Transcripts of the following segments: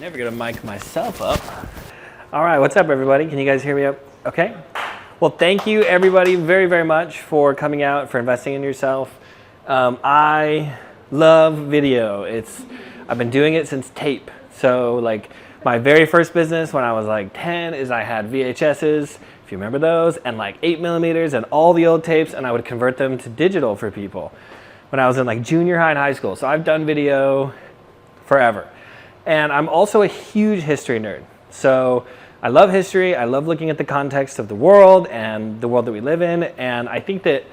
Never gonna mic myself up. All right, what's up, everybody? Can you guys hear me up? Okay. Well, thank you, everybody, very, very much for coming out, for investing in yourself. I love video. I've been doing it since tape. So, like, my very first business when I was like 10 is I had VHSs, if you remember those, and like 8mm and all the old tapes, and I would convert them to digital for people when I was in like junior high and high school. So I've done video forever. And I'm also a huge history nerd. So I love history. I love looking at the context of the world and the world that we live in. And I think that,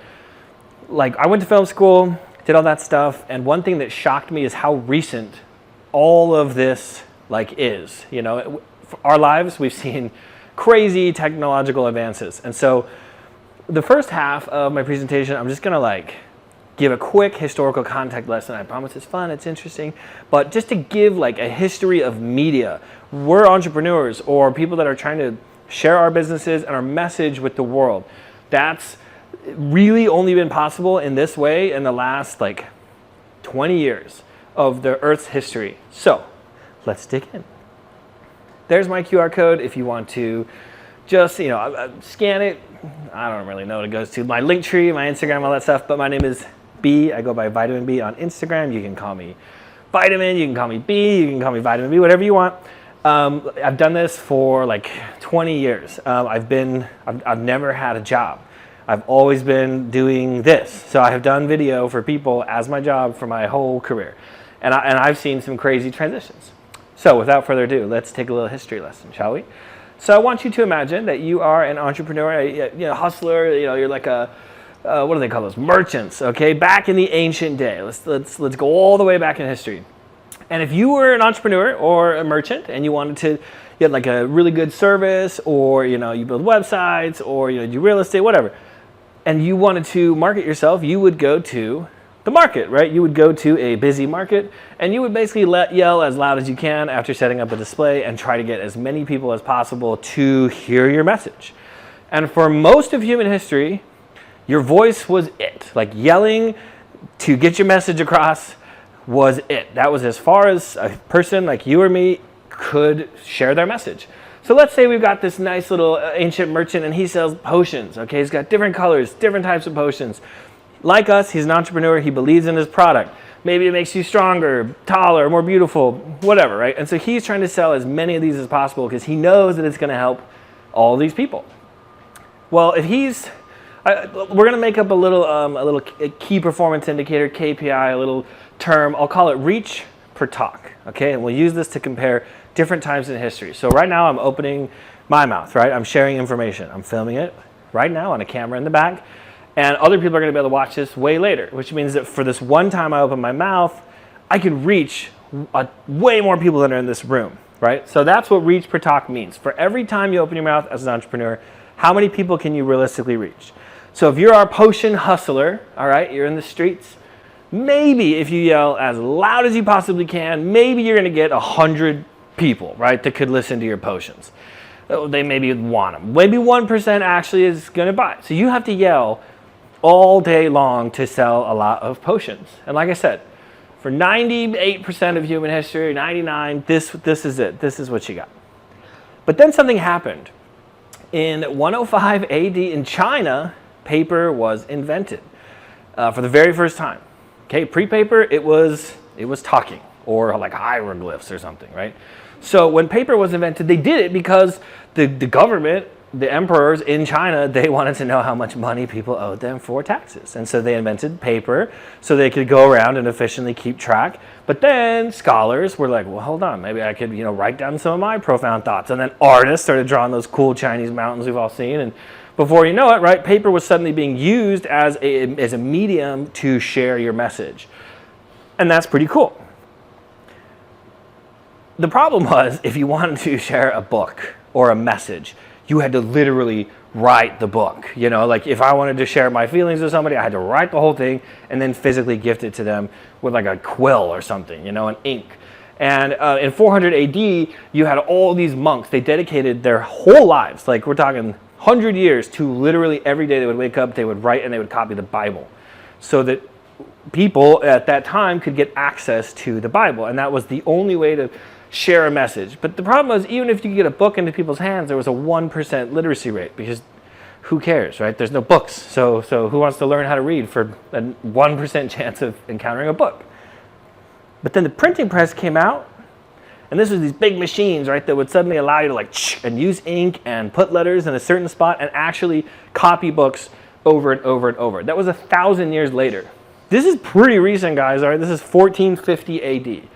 like, I went to film school, did all that stuff. And one thing that shocked me is how recent all of this, like, is. You know, our lives, we've seen crazy technological advances. And so the first half of my presentation, I'm just going to, like, give a quick historical context lesson. I promise it's fun, it's interesting, but just to give like a history of media. We're entrepreneurs or people that are trying to share our businesses and our message with the world. That's really only been possible in this way in the last like 20 years of the Earth's history. So let's dig in. There's my QR code if you want to just, you know, scan it. I don't really know what it goes to. My link tree, my Instagram, all that stuff, but my name is B. I go by Vitamin B on Instagram. You can call me Vitamin, you can call me B, you can call me Vitamin B, whatever you want. I've done this for like 20 years. I've never had a job. I've always been doing this. So I have done video for people as my job for my whole career. And I've seen some crazy transitions. So without further ado, let's take a little history lesson, shall we? So I want you to imagine that you are an entrepreneur, a hustler, you're like a, what do they call those? Merchants, okay? Back in the ancient day. Let's go all the way back in history. And if you were an entrepreneur or a merchant and you wanted to get like a really good service, or you build websites, or do real estate, whatever, and you wanted to market yourself, you would go to the market, right? You would go to a busy market and you would basically yell as loud as you can after setting up a display and try to get as many people as possible to hear your message. And for most of human history, your voice was it. Like yelling to get your message across was it. That was as far as a person like you or me could share their message. So let's say we've got this nice little ancient merchant and he sells potions, okay? He's got different colors, different types of potions. Like us, he's an entrepreneur, he believes in his product. Maybe it makes you stronger, taller, more beautiful, whatever, right? And so he's trying to sell as many of these as possible because he knows that it's gonna help all these people. Well, if he's, we're gonna make up a little key performance indicator, KPI, a little term, I'll call it reach per talk, okay? And we'll use this to compare different times in history. So right now I'm opening my mouth, right? I'm sharing information. I'm filming it right now on a camera in the back. And other people are going to be able to watch this way later, which means that for this one time I open my mouth, I can reach way more people than are in this room, right? So that's what reach per talk means. For every time you open your mouth as an entrepreneur, how many people can you realistically reach? So if you're our potion hustler, all right, you're in the streets, maybe if you yell as loud as you possibly can, maybe you're going to get 100 people, right, that could listen to your potions. They maybe want them. Maybe 1% actually is going to buy. So you have to yell all day long to sell a lot of potions. And like I said, for 98% of human history, 99, this is it. This is what you got. But then something happened. In 105 AD in China, paper was invented for the very first time. Okay, pre-paper, it was talking, or like hieroglyphs or something, right? So when paper was invented, they did it because the government, the emperors in China, they wanted to know how much money people owed them for taxes. And so they invented paper so they could go around and efficiently keep track. But then scholars were like, well, hold on, maybe I could, write down some of my profound thoughts. And then artists started drawing those cool Chinese mountains we've all seen. And before you know it, right, paper was suddenly being used as a medium to share your message. And that's pretty cool. The problem was, if you wanted to share a book or a message, you had to literally write the book. Like if I wanted to share my feelings with somebody, I had to write the whole thing and then physically gift it to them with like a quill or something, an ink. And in 400 AD, you had all these monks. They dedicated their whole lives, like we're talking 100 years, to literally every day they would wake up, they would write and they would copy the Bible so that people at that time could get access to the Bible. And that was the only way to share a message. But the problem was, even if you could get a book into people's hands, there was a 1% literacy rate, because who cares, right? There's no books. So who wants to learn how to read for a 1% chance of encountering a book? But then the printing press came out, and this was these big machines, right, that would suddenly allow you to and use ink and put letters in a certain spot and actually copy books over and over and over. That was 1,000 years later. This is pretty recent, guys, all right? This is 1450 AD.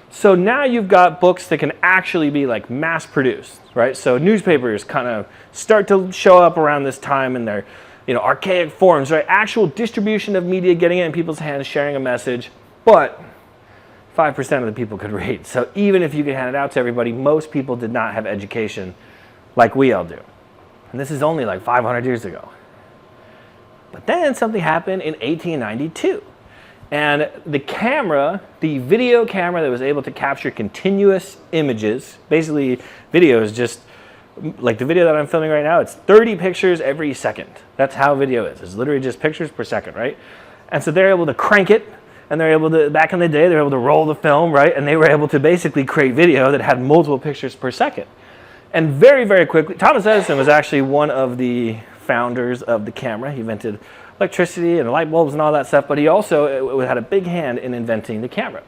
So now you've got books that can actually be like mass produced, right? So newspapers kind of start to show up around this time in their, archaic forms, right? Actual distribution of media getting it in people's hands, sharing a message, but 5% of the people could read. So even if you could hand it out to everybody, most people did not have education like we all do. And this is only like 500 years ago. But then something happened in 1892. And the camera, the video camera that was able to capture continuous images, basically video is just like the video that I'm filming right now, it's 30 pictures every second. That's how video is. It's literally just pictures per second, right? And so they're able to crank it, and they're able to, back in the day, they were able to roll the film, right? And they were able to basically create video that had multiple pictures per second. And very, very quickly, Thomas Edison was actually one of the founders of the camera. He invented electricity and light bulbs and all that stuff, but he also had a big hand in inventing the camera.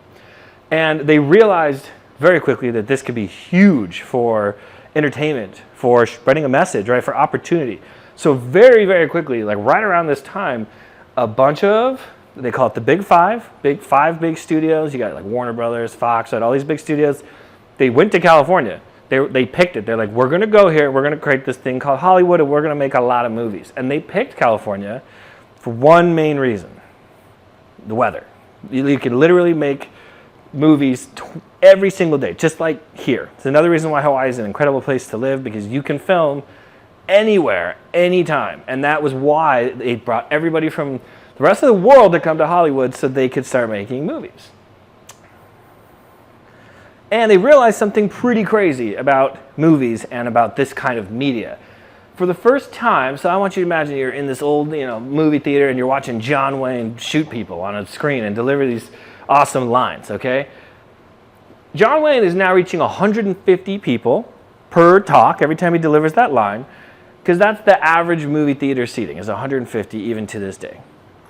And they realized very quickly that this could be huge for entertainment, for spreading a message, right, for opportunity. So very, very quickly, like right around this time, a bunch of, they call it the Big Five big studios. You got like Warner Brothers, Fox, all these big studios. They went to California. They picked it. They're like, we're going to go here. We're going to create this thing called Hollywood, and we're going to make a lot of movies. And they picked California for one main reason: the weather. You can literally make movies every single day, just like here. It's another reason why Hawaii is an incredible place to live, because you can film anywhere, anytime. And that was why they brought everybody from the rest of the world to come to Hollywood so they could start making movies. And they realized something pretty crazy about movies and about this kind of media. For the first time, so I want you to imagine you're in this old, movie theater and you're watching John Wayne shoot people on a screen and deliver these awesome lines, okay? John Wayne is now reaching 150 people per talk every time he delivers that line, because that's the average movie theater seating, is 150 even to this day.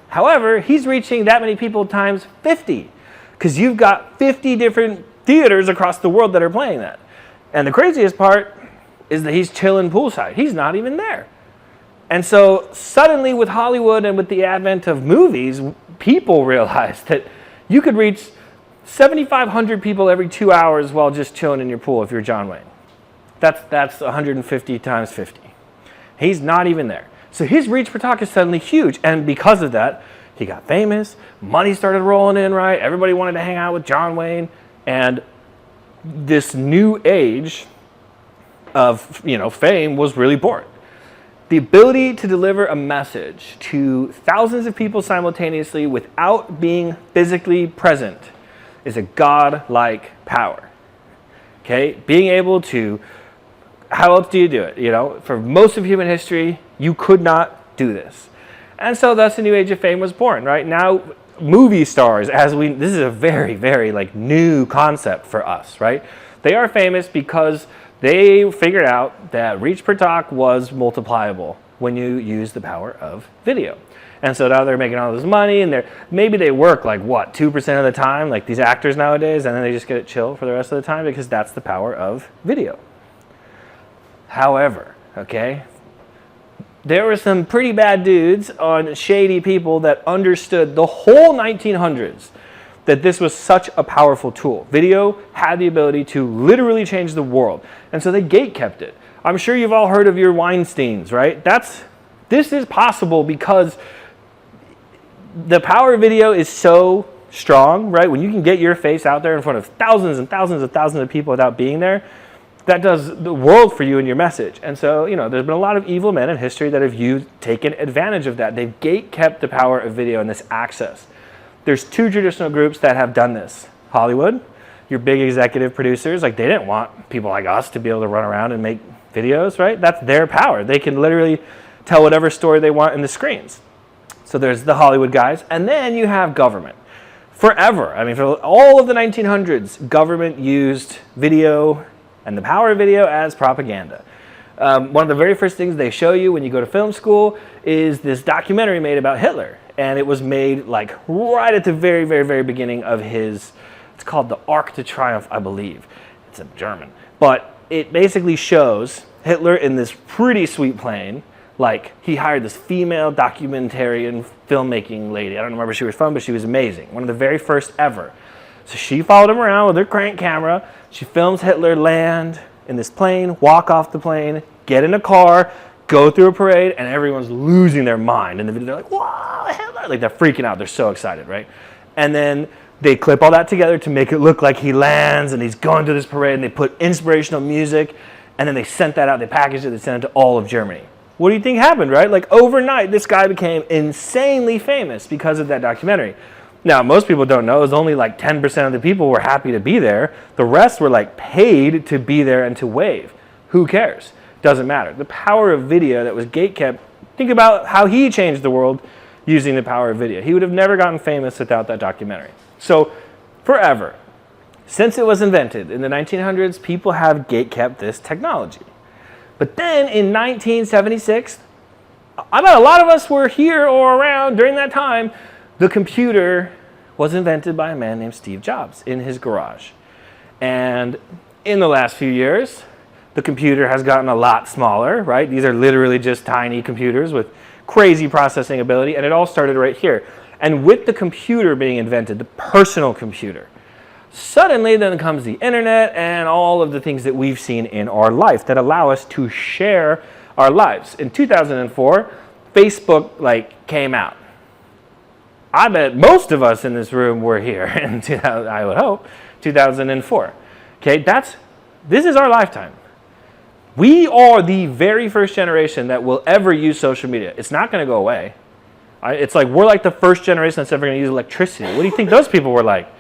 However, he's reaching that many people times 50, because you've got 50 different theaters across the world that are playing that. And the craziest part is that he's chilling poolside. He's not even there. And so suddenly with Hollywood and with the advent of movies, people realized that you could reach 7,500 people every 2 hours while just chilling in your pool if you're John Wayne. That's 150 times 50. He's not even there. So his reach per talk is suddenly huge. And because of that, he got famous. Money started rolling in, right? Everybody wanted to hang out with John Wayne. And this new age of fame was really born. The ability to deliver a message to thousands of people simultaneously without being physically present is a godlike power. Okay? Being able to, how else do you do it? For most of human history, you could not do this. And so thus the new age of fame was born, right? Now, movie stars, this is a very, very new concept for us, right? They are famous because they figured out that reach per talk was multipliable when you use the power of video. And so now they're making all this money, and maybe they work 2% of the time, like these actors nowadays, and then they just get it chill for the rest of the time because that's the power of video. However, okay, there were some pretty bad dudes on shady people that understood the whole 1900s that this was such a powerful tool. Video had the ability to literally change the world. And so they gatekept it. I'm sure you've all heard of your Weinsteins, right? This is possible because the power of video is so strong, right? When you can get your face out there in front of thousands and thousands and thousands of people without being there, that does the world for you and your message. And so, there's been a lot of evil men in history that have taken advantage of that. They've gatekept the power of video and this access. There's two traditional groups that have done this. Hollywood, your big executive producers, they didn't want people like us to be able to run around and make videos, right? That's their power. They can literally tell whatever story they want in the screens. So there's the Hollywood guys. And then you have government. forever. I mean, for all of the 1900s, government used video and the power of video as propaganda. One of the very first things they show you when you go to film school is this documentary made about Hitler. And it was made like right at the very, very, very beginning of his, it's called the Arc to Triumph, I believe. It's in German. But it basically shows Hitler in this pretty sweet plane. Like, he hired this female documentarian filmmaking lady. I don't remember where she was from, but she was amazing. One of the very first ever. So she followed him around with her crank camera. She films Hitler land in this plane, walk off the plane, get in a car, go through a parade, and everyone's losing their mind. In the video, they're like, "Whoa, Hitler!" Like, they're freaking out. They're so excited, right? And then they clip all that together to make it look like he lands and he's going through this parade, and they put inspirational music, and then they sent that out. They packaged it. They sent it to all of Germany. What do you think happened, right? Like, overnight, this guy became insanely famous because of that documentary. Now, most people don't know, it was only like 10% of the people were happy to be there. The rest were like paid to be there and to wave. Who cares? Doesn't matter. The power of video that was gatekept, think about how he changed the world using the power of video. He would have never gotten famous without that documentary. So, forever, since it was invented in the 1900s, people have gatekept this technology. But then in 1976, I bet a lot of us were here or around during that time, the computer was invented by a man named Steve Jobs in his garage. And in the last few years, the computer has gotten a lot smaller, right? These are literally just tiny computers with crazy processing ability, and it all started right here. And with the computer being invented, the personal computer, suddenly then comes the internet and all of the things that we've seen in our life that allow us to share our lives. In 2004, Facebook came out. I bet most of us in this room were here in 2000, I would hope, 2004. Okay, this is our lifetime. We are the very first generation that will ever use social media. It's not going to go away. It's like we're like the first generation that's ever going to use electricity. What do you think those people were like?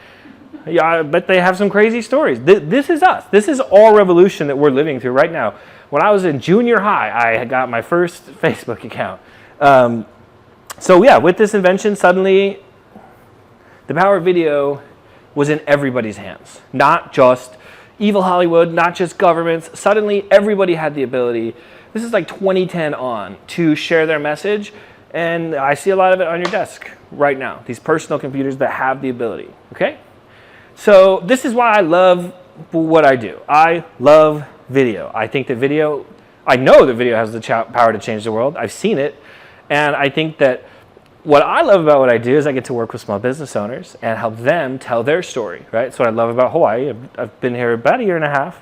Yeah, I bet they have some crazy stories. This is us. This is our revolution that we're living through right now. When I was in junior high, I got my first Facebook account. So yeah, with this invention, suddenly the power of video was in everybody's hands. Not just evil Hollywood, not just governments. Suddenly everybody had the ability, this is like 2010 on, to share their message. And I see a lot of it on your desk right now. These personal computers that have the ability, okay? So this is why I love what I do. I love video. I think that video, I know that video has the power to change the world. I've seen it. And I think that what I love about what I do is I get to work with small business owners and help them tell their story, right? That's what I love about Hawaii. I've been here about a year and a half.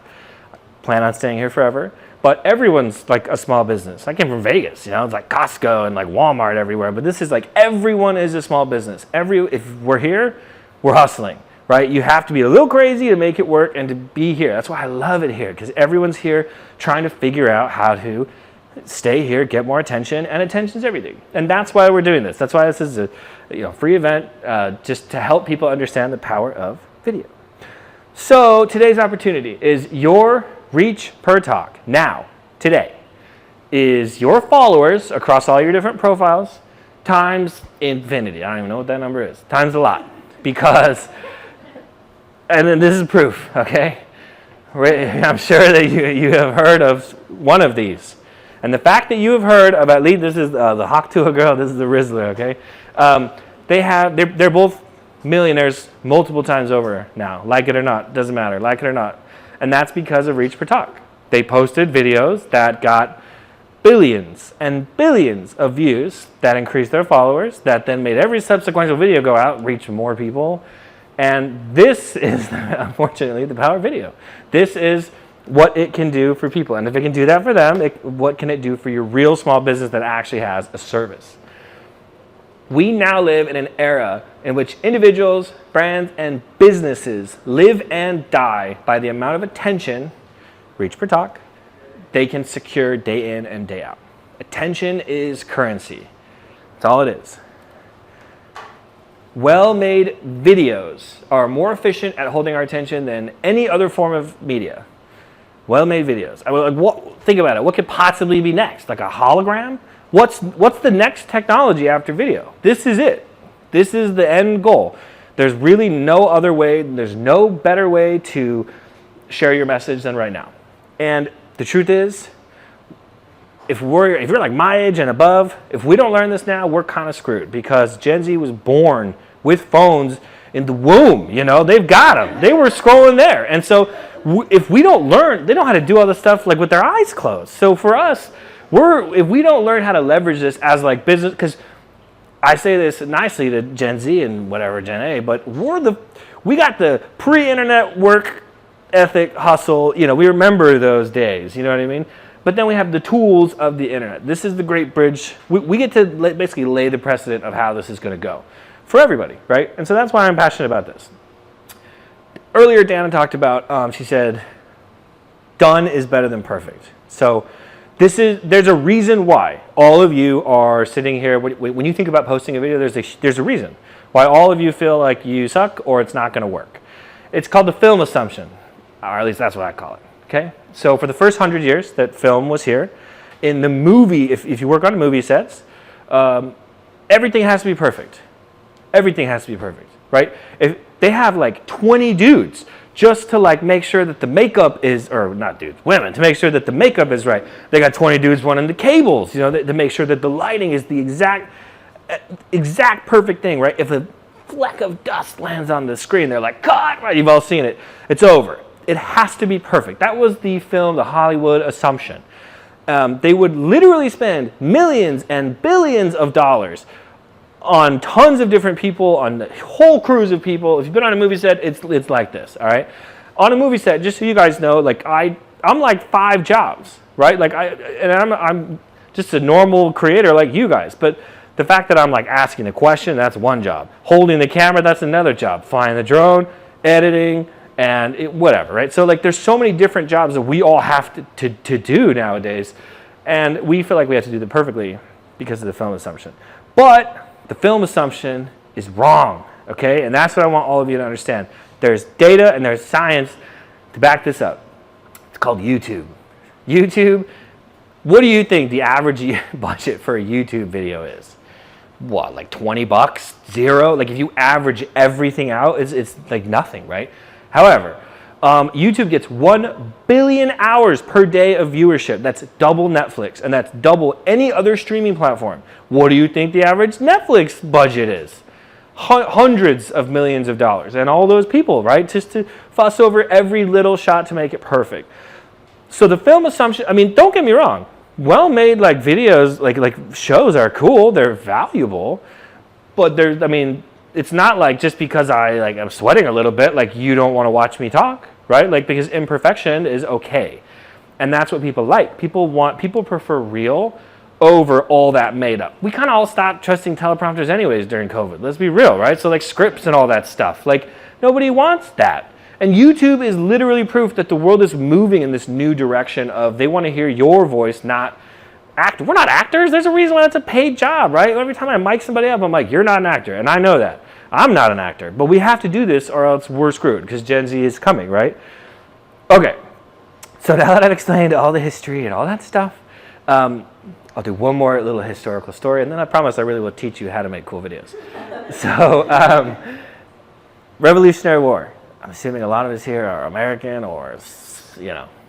Plan on staying here forever. But everyone's like a small business. I came from Vegas, it's like Costco and like Walmart everywhere. But this is like everyone is a small business. If we're here, we're hustling, right? You have to be a little crazy to make it work and to be here. That's why I love it here, because everyone's here trying to figure out how to stay here, get more attention, and attention's everything. And that's why we're doing this. That's why this is a free event, just to help people understand the power of video. So today's opportunity is your reach per talk. Now, today, is your followers across all your different profiles times infinity. I don't even know what that number is. Times a lot. Because, and then this is proof, okay? I'm sure that you have heard of one of these. And the fact that you have heard of at least, this is the Hawk to a girl, this is the Rizzler, okay? They're both millionaires multiple times over now. Like it or not, doesn't matter, like it or not. And that's because of reach per talk. They posted videos that got billions and billions of views that increased their followers, that then made every subsequent video go out, reach more people. And this is, unfortunately, the power of video. This is what it can do for people. And if it can do that for them, what can it do for your real small business that actually has a service? We now live in an era in which individuals, brands, and businesses live and die by the amount of attention, reach per talk, they can secure day in and day out. Attention is currency. That's all it is. Well-made videos are more efficient at holding our attention than any other form of media. Well-made videos. Think about it. What could possibly be next? Like a hologram? What's the next technology after video? This is it. This is the end goal. There's really no other way, there's no better way to share your message than right now. And the truth is, if you're like my age and above, if we don't learn this now, we're kind of screwed, because Gen Z was born with phones in the womb. They've got them. They were scrolling there. And so if we don't learn, they know how to do all this stuff like with their eyes closed. So for us, if we don't learn how to leverage this as like business, because I say this nicely to Gen Z and whatever, Gen A, but we got the pre-internet work ethic hustle. We remember those days. You know what I mean? But then we have the tools of the internet. This is the great bridge. We get to basically lay the precedent of how this is going to go for everybody, right? And so that's why I'm passionate about this. Earlier, Dana talked about, she said, done is better than perfect. So there's a reason why all of you are sitting here. When you think about posting a video, there's a reason why all of you feel like you suck or it's not going to work. It's called the film assumption, or at least that's what I call it. Okay, so for the first 100 years that film was here, in the movie, if you work on movie sets, everything has to be perfect. Everything has to be perfect, right? If they have like 20 dudes just to like make sure that the makeup is, or not dudes, women, to make sure that the makeup is right. They got 20 dudes running the cables, to make sure that the lighting is the exact perfect thing, right? If a fleck of dust lands on the screen, they're like, cut, right? You've all seen it. It's over. It has to be perfect. That was the Hollywood assumption. They would literally spend millions and billions of dollars on tons of different people, on whole crews of people. If you've been on a movie set, it's like this, all right? On a movie set, just so you guys know, like I'm like 5 jobs, right? Like I'm just a normal creator like you guys, but the fact that I'm like asking the question, that's one job. Holding the camera, that's another job. Flying the drone, editing, and whatever, right? So like there's so many different jobs that we all have to do nowadays, and we feel like we have to do them perfectly because of the film assumption. But the film assumption is wrong, okay? And that's what I want all of you to understand. There's data and there's science to back this up. It's called YouTube. YouTube, what do you think the average budget for a YouTube video is? What, like 20 bucks? Zero? Like if you average everything out, it's like nothing, right? However, YouTube gets 1 billion hours per day of viewership. That's double Netflix, and that's double any other streaming platform. What do you think the average Netflix budget is? Hundreds of millions of dollars. And all those people, right, just to fuss over every little shot to make it perfect. So the film assumption, I mean, don't get me wrong. Well-made like videos, like shows are cool. They're valuable. But it's not like just because I'm sweating a little bit, like you don't want to watch me talk, right? Like because imperfection is okay. And that's what people like. People prefer real over all that made up. We kind of all stopped trusting teleprompters anyways during COVID. Let's be real, right? So like scripts and all that stuff. Like nobody wants that. And YouTube is literally proof that the world is moving in this new direction of they want to hear your voice, not act. We're not actors. There's a reason why it's a paid job, right? Every time I mic somebody up, I'm like, you're not an actor. And I know that. I'm not an actor. But we have to do this or else we're screwed because Gen Z is coming, right? Okay. So now that I've explained all the history and all that stuff, I'll do one more little historical story, and then I promise I really will teach you how to make cool videos. So, Revolutionary War. I'm assuming a lot of us here are American or,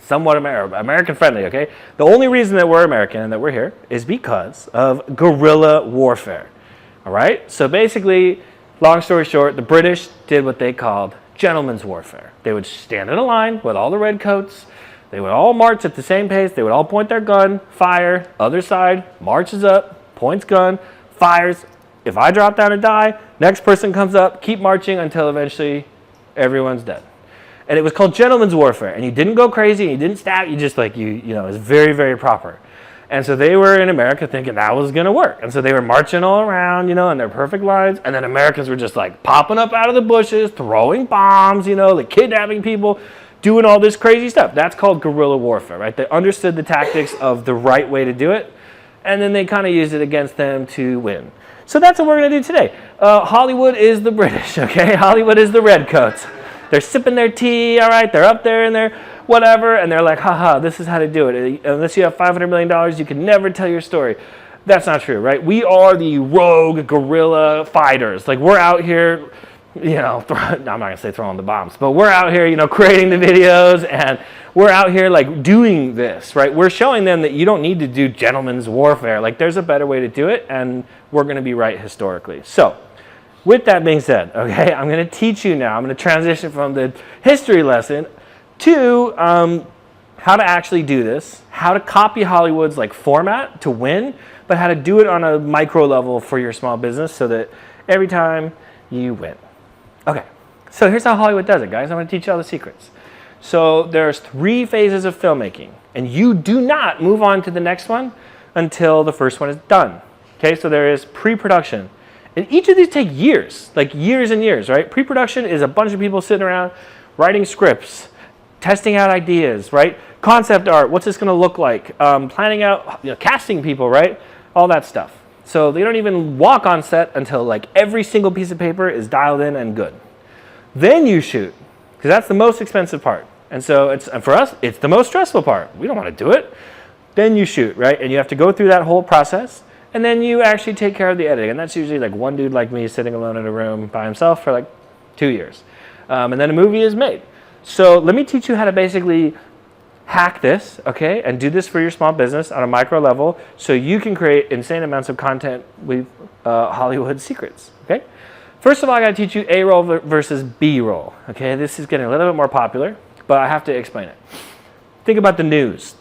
somewhat American friendly, okay? The only reason that we're American and that we're here is because of guerrilla warfare, all right? So basically, long story short, the British did what they called gentleman's warfare. They would stand in a line with all the red coats. They would all march at the same pace. They would all point their gun, fire, other side, marches up, points gun, fires. If I drop down and die, next person comes up, keep marching until eventually everyone's dead. And it was called gentleman's warfare. And you didn't go crazy, and you didn't stab, you just it was very, very proper. And so they were in America thinking that was going to work. And so they were marching all around, in their perfect lines. And then Americans were just popping up out of the bushes, throwing bombs, kidnapping people, doing all this crazy stuff. That's called guerrilla warfare, right? They understood the tactics of the right way to do it. And then they kind of used it against them to win. So that's what we're going to do today. Hollywood is the British, okay? Hollywood is the redcoats. They're sipping their tea, all right? They're up there in their whatever, and they're like, haha, this is how to do it. Unless you have $500 million, you can never tell your story. That's not true, right? We are the rogue guerrilla fighters. We're out here, I'm not gonna say throwing the bombs, but we're out here, creating the videos, and we're out here like doing this, right? We're showing them that you don't need to do gentleman's warfare. Like there's a better way to do it, and we're gonna be right historically. So with that being said, okay, I'm gonna teach you now. I'm gonna transition from the history lesson to how to actually do this, how to copy Hollywood's like format to win, but how to do it on a micro level for your small business so that every time you win. Okay, so here's how Hollywood does it, guys. I'm going to teach you all the secrets. So there's 3 phases of filmmaking, and you do not move on to the next one until the first one is done. Okay, so there is pre-production. And each of these take years, like years and years, right? Pre-production is a bunch of people sitting around writing scripts, testing out ideas, right? Concept art, what's this going to look like? Planning out, casting people, right? All that stuff. So they don't even walk on set until like every single piece of paper is dialed in and good. Then you shoot, because that's the most expensive part. And so and for us, it's the most stressful part. We don't want to do it. Then you shoot, right? And you have to go through that whole process. And then you actually take care of the editing. And that's usually like one dude like me sitting alone in a room by himself for like 2 years. And then a movie is made. So let me teach you how to basically hack this, okay, and do this for your small business on a micro level so you can create insane amounts of content with Hollywood secrets, okay? First of all, I gotta teach you A-roll versus B-roll, okay? This is getting a little bit more popular, but I have to explain it. Think about the news,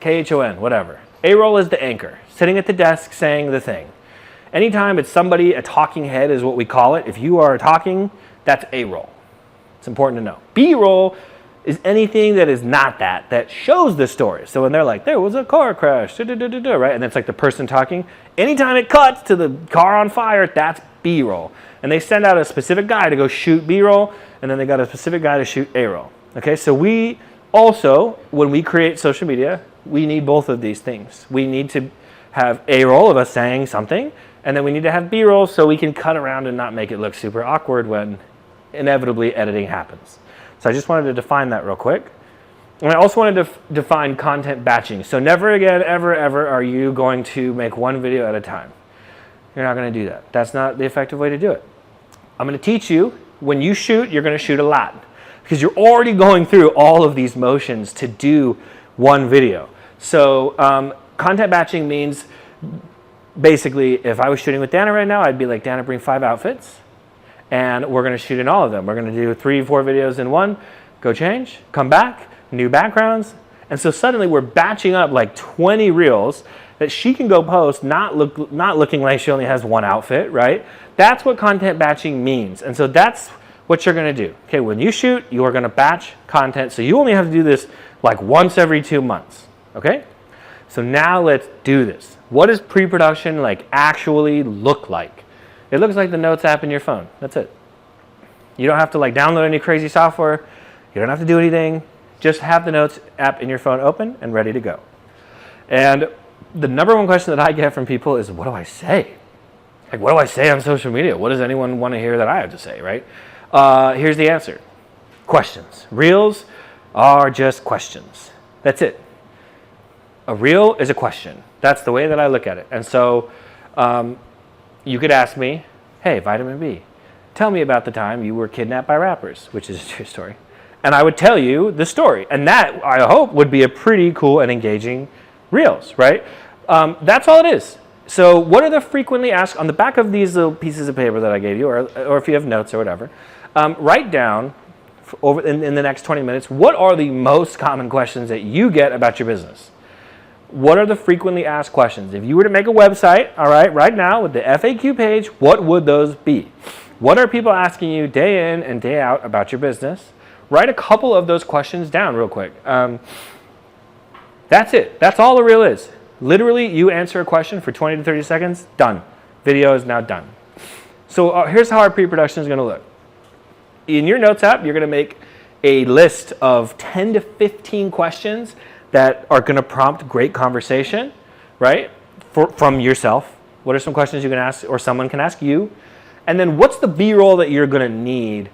KHON, whatever. A-roll is the anchor, sitting at the desk saying the thing. Anytime it's somebody, a talking head is what we call it. If you are talking, that's A-roll. It's important to know. B-roll is anything that is not that shows the story. So when they're like, there was a car crash, right? And it's like the person talking. Anytime it cuts to the car on fire, that's B-roll. And they send out a specific guy to go shoot B-roll, and then they got a specific guy to shoot A-roll. Okay, so we also, when we create social media, we need both of these things. We need to have A-roll of us saying something, and then we need to have B-roll so we can cut around and not make it look super awkward when inevitably editing happens. So I just wanted to define that real quick. And I also wanted to define content batching. So never again, ever are you going to make one video at a time. You're not going to do that. That's not the effective way to do it. I'm going to teach you, when you shoot, you're going to shoot a lot. Because you're already going through all of these motions to do one video. So content batching means, basically, if I was shooting with Dana right now, I'd be like, Dana, bring 5 outfits. And we're going to shoot in all of them. We're going to do 3, 4 videos in one, go change, come back, new backgrounds. And so suddenly we're batching up like 20 reels that she can go post, not looking like she only has one outfit, right? That's what content batching means. And so that's what you're going to do. Okay, when you shoot, you are going to batch content. So you only have to do this like once every 2 months, okay? So now let's do this. What does pre-production like actually look like? It looks like the Notes app in your phone. That's it. You don't have to like download any crazy software. You don't have to do anything. Just have the Notes app in your phone open and ready to go. And the number one question that I get from people is, what do I say? Like, what do I say on social media? What does anyone want to hear that I have to say, right? Here's the answer. Questions. Reels are just questions. That's it. A reel is a question. That's the way that I look at it. And so you could ask me, hey, Vitamin B, tell me about the time you were kidnapped by rappers, which is a true story. And I would tell you the story. And that, I hope, would be a pretty cool and engaging reels, right? That's all it is. So what are the frequently asked, on the back of these little pieces of paper that I gave you, or if you have notes or whatever, write down in the next 20 minutes, what are the most common questions that you get about your business? What are the frequently asked questions? If you were to make a website, all right, right now with the FAQ page, what would those be? What are people asking you day in and day out about your business? Write a couple of those questions down real quick. That's it. That's all the reel is. Literally, you answer a question for 20 to 30 seconds, done. Video is now done. So here's how our pre-production is going to look. In your Notes app, you're going to make a list of 10 to 15 questions that are going to prompt great conversation, right, from yourself. What are some questions you can ask, or someone can ask you? And then what's the B-roll that you're going to need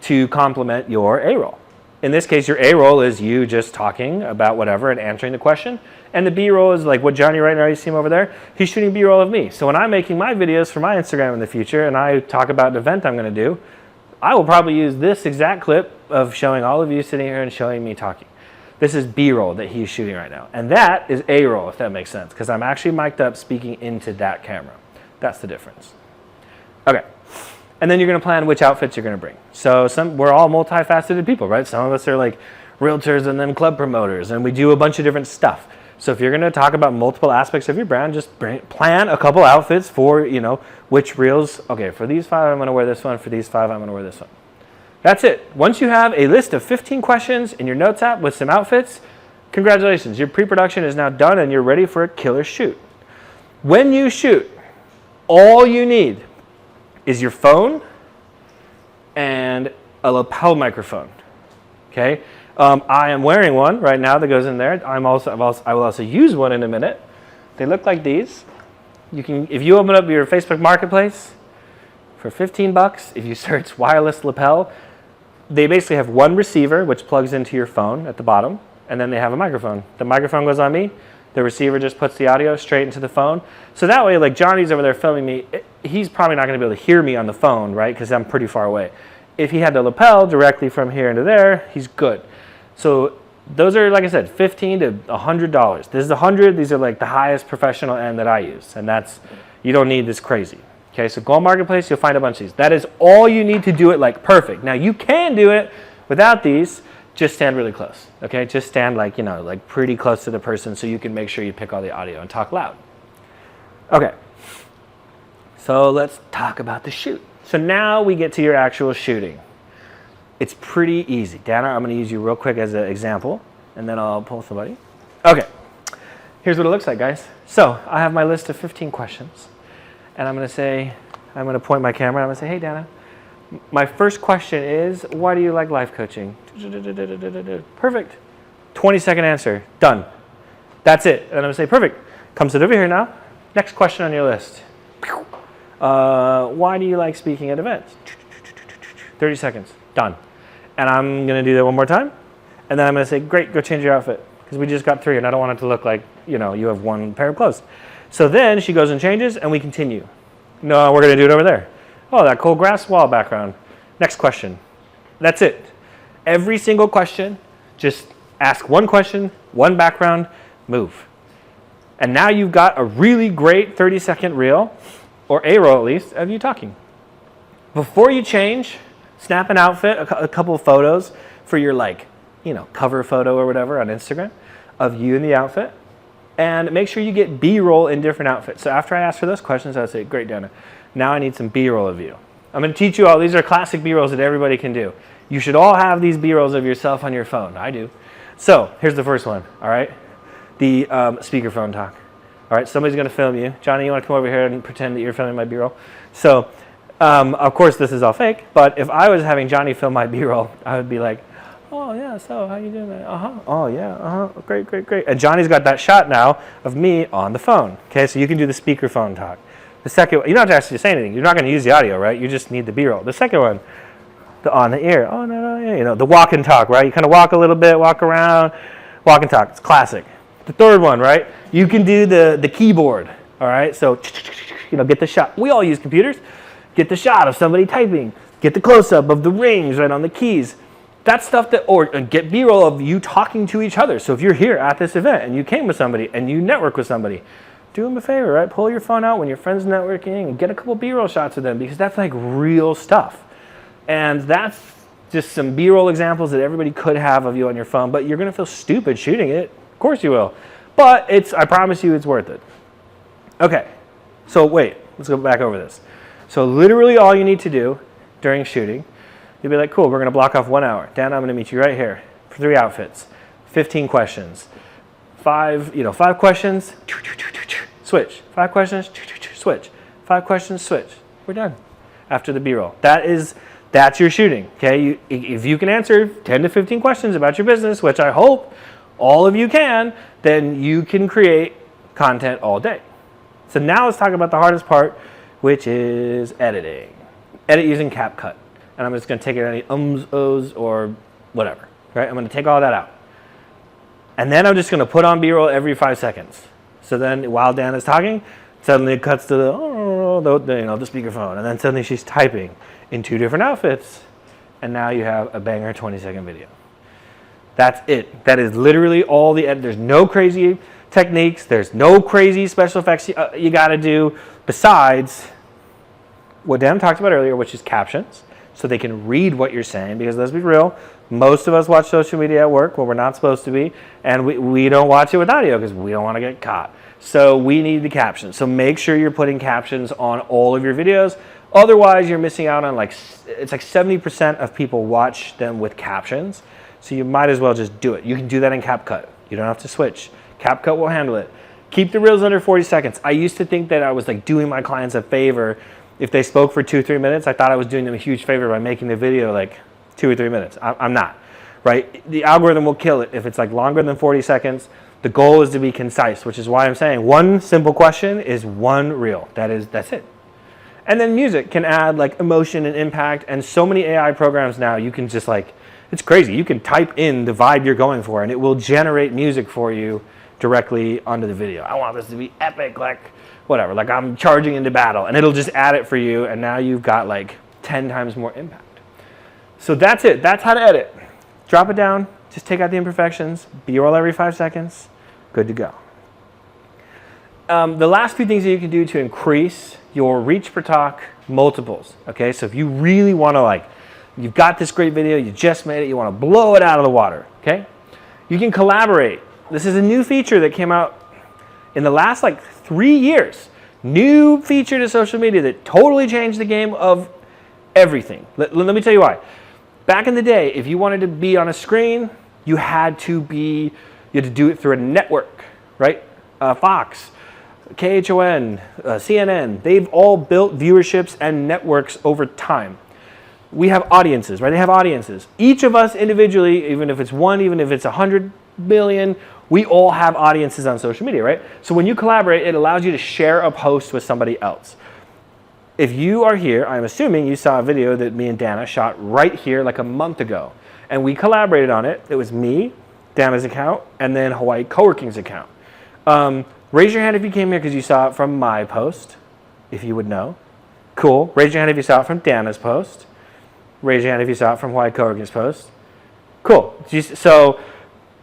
to complement your A-roll? In this case, your A roll is you just talking about whatever and answering the question. And the B roll is like what Johnny right now, you see him over there, he's shooting B roll of me. So when I'm making my videos for my Instagram in the future and I talk about an event I'm going to do, I will probably use this exact clip of showing all of you sitting here and showing me talking. This is B roll that he's shooting right now. And that is A roll, if that makes sense, because I'm actually mic'd up speaking into that camera. That's the difference. Okay. And then you're going to plan which outfits you're going to bring. So we're all multifaceted people, right? Some of us are like realtors and then club promoters, and we do a bunch of different stuff. So if you're going to talk about multiple aspects of your brand, just plan a couple outfits for, which reels. Okay, for these 5, I'm going to wear this one. For these 5, I'm going to wear this one. That's it. Once you have a list of 15 questions in your notes app with some outfits, congratulations. Your pre-production is now done and you're ready for a killer shoot. When you shoot, all you need is your phone and a lapel microphone. Okay? I am wearing one right now that goes in there. I will also use one in a minute. They look like these. If you open up your Facebook Marketplace for 15 bucks, if you search wireless lapel, they basically have one receiver which plugs into your phone at the bottom, and then they have a microphone. The microphone goes on me. The receiver just puts the audio straight into the phone. So that way, like Johnny's over there filming me, he's probably not going to be able to hear me on the phone, right? Because I'm pretty far away. If he had the lapel directly from here into there, he's good. So those are, like I said, $15 to $100. This is $100. These are like the highest professional end that I use. And you don't need this crazy. Okay, so go on Marketplace, you'll find a bunch of these. That is all you need to do it like perfect. Now you can do it without these. Just stand really close, okay? Just stand like pretty close to the person so you can make sure you pick all the audio and talk loud. Okay, so let's talk about the shoot. So now we get to your actual shooting. It's pretty easy. Dana, I'm gonna use you real quick as an example, and then I'll pull somebody. Okay, here's what it looks like, guys. So I have my list of 15 questions, and I'm gonna point my camera, and I'm gonna say, hey, Dana, my first question is, why do you like life coaching? Perfect. 20-second answer. Done. That's it. And I'm going to say, perfect. Come sit over here now. Next question on your list. Why do you like speaking at events? 30 seconds. Done. And I'm going to do that one more time. And then I'm going to say, great, go change your outfit. Because we just got 3, and I don't want it to look like, you have one pair of clothes. So then she goes and changes, and we continue. No, we're going to do it over there. Oh, that cool grass wall background. Next question. That's it. Every single question, just ask one question, one background, move. And now you've got a really great 30-second reel, or a roll at least, of you talking. Before you change, snap an outfit, a couple of photos for your cover photo or whatever on Instagram of you in the outfit. And make sure you get B-roll in different outfits. So after I ask for those questions, I would say, great, Dana. Now I need some B-roll of you. I'm going to teach you all. These are classic B-rolls that everybody can do. You should all have these B-rolls of yourself on your phone. I do. So here's the first one, all right? The speakerphone talk. All right, somebody's going to film you. Johnny, you want to come over here and pretend that you're filming my B-roll? So, of course, this is all fake. But if I was having Johnny film my B-roll, I would be like, oh, yeah, so how you doing? Uh-huh. Oh, yeah, uh-huh. Great, great, great. And Johnny's got that shot now of me on the phone. Okay, so you can do the speakerphone talk. The second, you don't have to actually say anything. You're not going to use the audio, right? You just need the B-roll. The second one, the on the ear. Oh, no, yeah. The walk and talk, right? You kind of walk a little bit, walk around, walk and talk. It's classic. The third one, right? You can do the keyboard, all right? So, get the shot. We all use computers. Get the shot of somebody typing. Get the close-up of the rings right on the keys. That's stuff or get B-roll of you talking to each other. So if you're here at this event and you came with somebody and you network with somebody, do them a favor, right? Pull your phone out when your friend's networking and get a couple B-roll shots of them because that's like real stuff. And that's just some B-roll examples that everybody could have of you on your phone, but you're going to feel stupid shooting it. Of course you will. But I promise you it's worth it. Okay, so wait, let's go back over this. So literally all you need to do during shooting, you'll be like, cool, we're going to block off 1 hour. Dan, I'm going to meet you right here for 3 outfits, 15 questions, 5 questions, switch, 5 questions, switch, 5 questions, switch. We're done after the B-roll. That's your shooting, okay? If you can answer 10 to 15 questions about your business, which I hope all of you can, then you can create content all day. So now let's talk about the hardest part, which is editing. Edit using CapCut. And I'm just going to take it any ums, ohs, or whatever. right? I'm going to take all that out. And then I'm just going to put on B-roll every 5 seconds. So then while Dan is talking, suddenly it cuts to the speakerphone. And then suddenly she's typing in 2 different outfits. And now you have a banger 20-second video. That's it. That is literally all the edit. There's no crazy techniques. There's no crazy special effects you got to do besides what Dan talked about earlier, which is captions, so they can read what you're saying. Because let's be real, most of us watch social media at work where we're not supposed to be, and we don't watch it with audio because we don't want to get caught. So we need the captions. So make sure you're putting captions on all of your videos. Otherwise, you're missing out on it's like 70% of people watch them with captions. So you might as well just do it. You can do that in CapCut. You don't have to switch. CapCut will handle it. Keep the reels under 40 seconds. I used to think that I was like doing my clients a favor. If they spoke for 2-3 minutes, I thought I was doing them a huge favor by making the video like 2 or 3 minutes. I'm not, right? The algorithm will kill it if it's like longer than 40 seconds. The goal is to be concise, which is why I'm saying one simple question is 1 reel. That's it. And then music can add like emotion and impact. And so many AI programs now, you can just like, it's crazy. You can type in the vibe you're going for and it will generate music for you directly onto the video. I want this to be epic, like whatever, like I'm charging into battle, and it'll just add it for you, and now you've got like 10 times more impact. So that's it. That's how to edit. Drop it down, just take out the imperfections, B-roll every 5 seconds, good to go. The last few things that you can do to increase your reach per talk multiples, okay? So if you really want to you've got this great video, you just made it, you want to blow it out of the water, okay? You can collaborate. This is a new feature that came out in the last 3 years. New feature to social media that totally changed the game of everything. Let me tell you why. Back in the day, if you wanted to be on a screen, you had to do it through a network, right? Fox, KHON, CNN, they've all built viewerships and networks over time. We have audiences, right? They have audiences. Each of us individually, even if it's 1, even if it's 100 billion, we all have audiences on social media, right? So when you collaborate, it allows you to share a post with somebody else. If you are here, I'm assuming you saw a video that me and Dana shot right here like a month ago. And we collaborated on it. It was me, Dana's account, and then Hawaii Coworking's account. Raise your hand if you came here because you saw it from my post, if you would know. Cool. Raise your hand if you saw it from Dana's post. Raise your hand if you saw it from Hawaii Coworking's post. Cool. So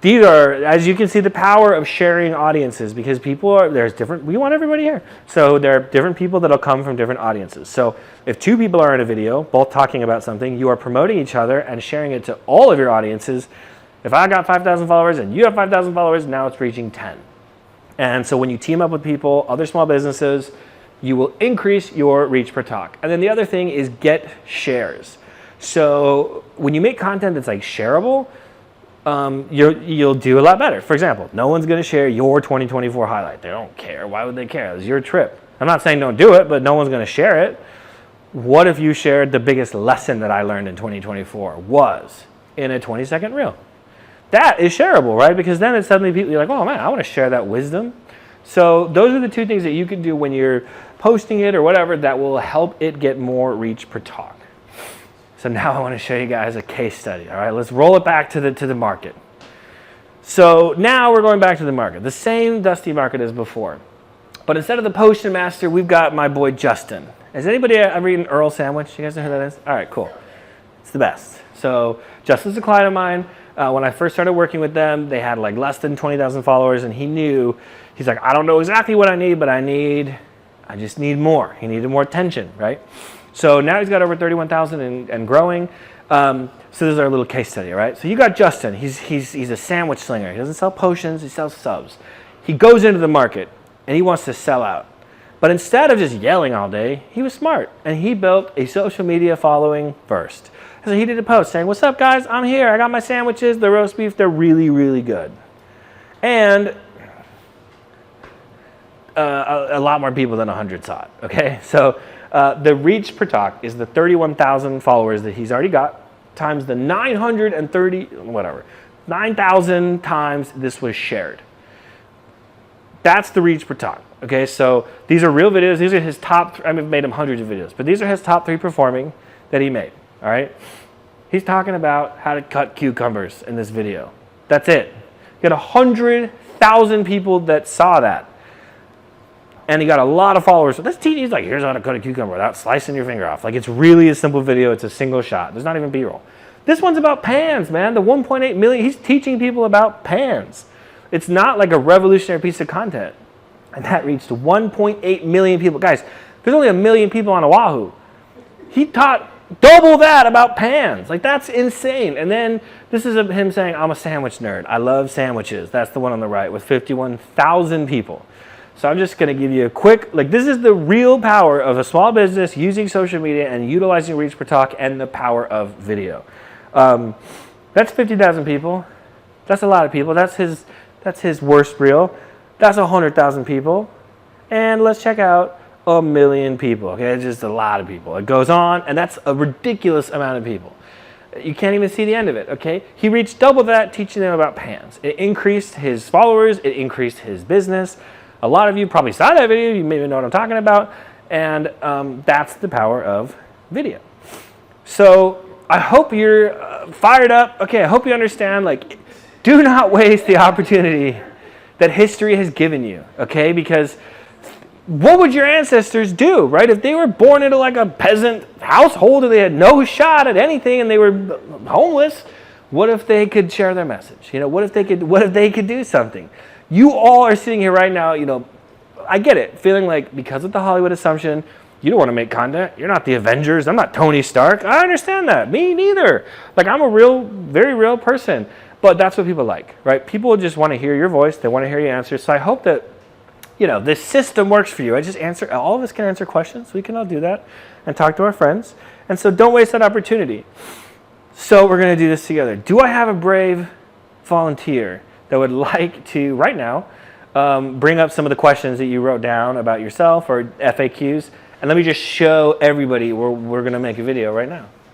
these are, as you can see, the power of sharing audiences, because we want everybody here. So there are different people that'll come from different audiences. So if 2 people are in a video, both talking about something, you are promoting each other and sharing it to all of your audiences. If I got 5,000 followers and you have 5,000 followers, now it's reaching 10. And so when you team up with people, other small businesses, you will increase your reach per talk. And then the other thing is get shares. So when you make content that's shareable, you'll do a lot better. For example, no one's going to share your 2024 highlight. They don't care. Why would they care? It's your trip. I'm not saying don't do it, but no one's going to share it. What if you shared the biggest lesson that I learned in 2024 was in a 20-second reel? That is shareable, right? Because then it's suddenly people, you're like, oh man, I want to share that wisdom. So those are the 2 things that you can do when you're posting it or whatever that will help it get more reach per talk. So now I want to show you guys a case study. All right, let's roll it back to the market. So now we're going back to the market, the same dusty market as before. But instead of the Potion Master, we've got my boy Justin. Has anybody ever eaten Earl sandwich? You guys know who that is? All right, cool. It's the best. So Justin's a client of mine. When I first started working with them, they had less than 20,000 followers, and he's like, I don't know exactly what I need, but I just need more. He needed more attention, right? So now he's got over 31,000 and growing. So this is our little case study, right? So you got Justin. He's a sandwich slinger. He doesn't sell potions. He sells subs. He goes into the market, and he wants to sell out. But instead of just yelling all day, he was smart, and he built a social media following first. So he did a post saying, what's up, guys? I'm here. I got my sandwiches, the roast beef. They're really, really good. And a lot more people than 100 saw it, okay? So the reach per talk is the 31,000 followers that he's already got times the 9,000 times this was shared. That's the reach per talk, okay? So these are real videos. These are his top, I've made him hundreds of videos, but these are his top 3 performing that he made, all right? He's talking about how to cut cucumbers in this video. That's it. He got 100,000 people that saw that. And he got a lot of followers. So this he's like, here's how to cut a cucumber without slicing your finger off. Like, it's really a simple video. It's a single shot. There's not even B-roll. This one's about pans, man. The 1.8 million, he's teaching people about pans. It's not like a revolutionary piece of content. And that reached 1.8 million people. Guys, there's only 1 million people on Oahu. He taught double that about pans. Like, that's insane. And then this is him saying, I'm a sandwich nerd. I love sandwiches. That's the one on the right with 51,000 people. So I'm just going to give you a quick, like, this is the real power of a small business using social media and utilizing reach per talk and the power of video. That's 50,000 people. That's a lot of people. That's his worst reel. That's 100,000 people. And let's check out 1 million people. Okay, it's just a lot of people. It goes on, and that's a ridiculous amount of people. You can't even see the end of it, okay? He reached double that teaching them about pans. It increased his followers. It increased his business. A lot of you probably saw that video. You may even know what I'm talking about. And that's the power of video. So I hope you're fired up. Okay, I hope you understand, like, do not waste the opportunity that history has given you, okay? Because what would your ancestors do, right? If they were born into like a peasant household and they had no shot at anything and they were homeless, what if they could share their message? You know, what if they could do something? You all are sitting here right now, you know, I get it, feeling like because of the Hollywood assumption, you don't want to make content. You're not the Avengers. I'm not Tony Stark. I understand that. Me neither. Like, I'm a real, very real person. But that's what people like, right? People just want to hear your voice. They want to hear your answers. So I hope that, you know, this system works for you. I just answer, all of us can answer questions. We can all do that and talk to our friends. And so don't waste that opportunity. So we're going to do this together. Do I have a brave volunteer that would like to, right now, bring up some of the questions that you wrote down about yourself or FAQs? And let me just show everybody we're going to make a video right now.